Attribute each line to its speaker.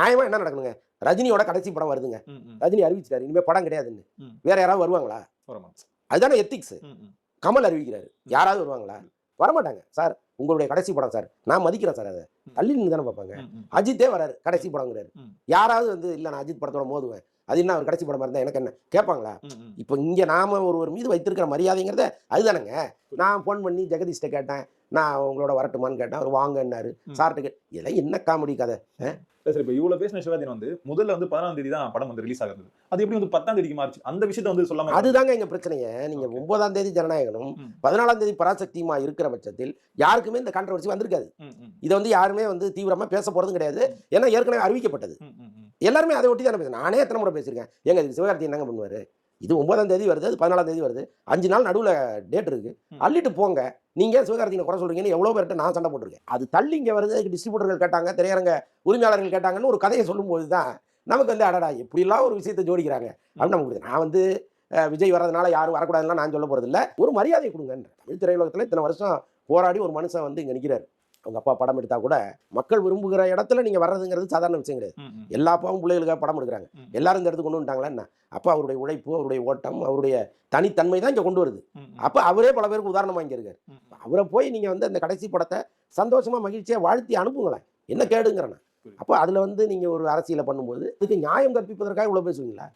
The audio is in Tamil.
Speaker 1: நியாயமா என்ன நடக்கணுங்க? ரஜினியோட கடைசி படம் வருதுங்க. ரஜினி அறிவிச்சிட்டாரு இனிமே படம் கிடையாதுன்னு. வேற யாராவது வருவாங்களா? அதுதானே எத்திக்ஸ். கமல் அறிவிக்கிறாரு. யாராவது வருவாங்களா? வரமாட்டாங்க. சார் உங்களுடைய கடைசி படம் சார். நான் மதிக்கிறேன் சார் அத. தள்ளி நின்னு தானே பார்ப்பாங்க. அஜித்தே வராரு. கடைசி படம்ங்கிறாரு. யாராவது வந்து இல்ல நான் அஜித் படத்தோட மோதுவேன். அது என்ன அவர் கடைசி படமா இருந்தா எனக்கு என்ன கேட்பாங்களா? இப்போ இங்க நாம ஒருவர் மீது வைத்திருக்கிற மரியாதைங்கிறத அதுதானங்க. நான் ஃபோன் பண்ணி ஜெகதீஷ்ட கேட்டேன். நான் உங்களோட வரட்டுமான்னு கேட்டேன். அவர் வாங்கன்னாரு. சார்ட்ட இதெல்லாம் என்ன காமெடி கதை?
Speaker 2: சரி, இப்போ இவ்வளவு பேசின சிவாஜின் வந்து முதல்ல வந்து 14ஆம் தேதி தான் படம் வந்து ரிலீஸ் ஆகுது. அது எப்படி வந்து 10ஆம் தேதிக்கு மாறிச்சு? அந்த விஷயத்தை வந்து சொல்லாம
Speaker 1: அதுதாங்க எங்க பிரச்சனையே. நீங்க 9ஆம் தேதி ஜனநாயகனும் 14ஆம் தேதி பராசக்தியுமா இருக்கிற பட்சத்தில் யாருக்குமே இந்த கான்ட்ரோவர்சி வந்திருக்காது. இதை வந்து யாருமே வந்து தீவிரமா பேச போறதும் கிடையாது. ஏன்னா ஏற்கனவே அறிவிக்கப்பட்டது. எல்லாருமே அதை ஒட்டி தானே பேசுறேன். நானே எத்தனை முறை பேசியிருக்கேன். ஏங்க இது சிவகார்த்திகேயன் என்னங்க பண்ணுவாரு? இது 9ஆம் தேதி வருது, அது 14ஆம் தேதி வருது. 5 நாள் நடுவில் டேட் இருக்கு. அள்ளிட்டு போங்க. நீங்க சிவகார்த்திகேயனை குறை சொல்றீங்கன்னு எவ்வளோ பேர்கிட்ட நான் சண்டை போட்டிருக்கேன். அது தள்ளி இங்கே வருது. அதுக்கு டிஸ்ட்ரிபியூட்டர்கள் கேட்டாங்க, திரையரங்க உரிமையாளர்கள் கேட்டாங்கன்னு ஒரு கதையை சொல்லும்போது தான் நமக்கு வந்து அடடா எப்படிலாம் ஒரு விஷயத்தை ஜோடிக்கிறாங்க அப்படின்னு நமக்கு. நான் வந்து விஜய் வர்றதுனால யாரும் வரக்கூடாதுலாம் நான் சொல்ல போறது இல்லை. ஒரு மரியாதை கொடுங்கன்ற. தமிழ் திரையுலகத்தில் இத்தனை வருஷம் போராடி ஒரு மனுஷன் வந்து இங்கே நிற்கிறாரு. அவங்க அப்பா படம் எடுத்தா கூட மக்கள் விரும்புகிற இடத்துல நீங்க வர்றதுங்கிறது சாதாரண விஷயம் கிடையாது. எல்லா அப்பாவும் பிள்ளைகளுக்காக படம் எடுக்கிறாங்க. எல்லாரும் இந்த இடத்துக்கு கொண்டு வந்துட்டாங்களா என்ன? அப்ப அவருடைய உழைப்பு, அவருடைய ஓட்டம், அவருடைய தனித்தன்மை தான் இங்க கொண்டு வருது. அப்ப அவரே பல பேருக்கு உதாரணமா இங்க இருக்காரு. அவரை போய் நீங்க வந்து அந்த கடைசி படத்தை சந்தோஷமா மகிழ்ச்சியா வாழ்த்தி அனுப்புங்களேன். என்ன கேடுங்கிறேன். அப்ப அதுல வந்து நீங்க ஒரு அரசியலை பண்ணும்போது இதுக்கு நியாயம் கற்பிப்பதற்காக இவ்வளவு பேசுவீங்களா?